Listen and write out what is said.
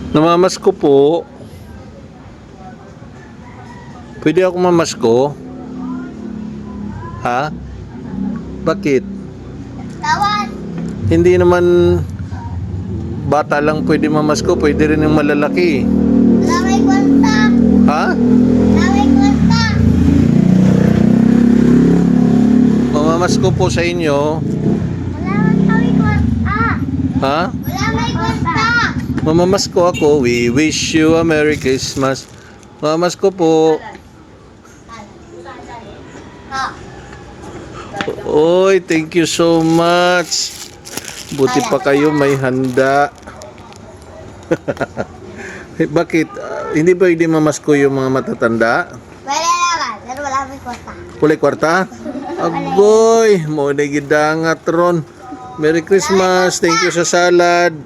Namamasko po. Pwede ako mamasko? Ha? Bakit? Tawan! Hindi naman bata lang pwede mamasko, pwede rin yung malalaki. Wala may kwenta! Ha? Wala may kwenta! Mamamasko po sa inyo. Wala may kwenta! Ha? Wala may kwenta! Mamamasko ako. We wish you a Merry Christmas. Mamamasko po. Ha? Oy, thank you so much. Buti pa kayo may handa. Bakit? Hindi ba hindi mamasko yung mga matatanda? Wala naman, pero wala may kwenta. Kulay kwarta? Agoy, mo na gidangat ron. Merry Christmas. Thank you sa salad.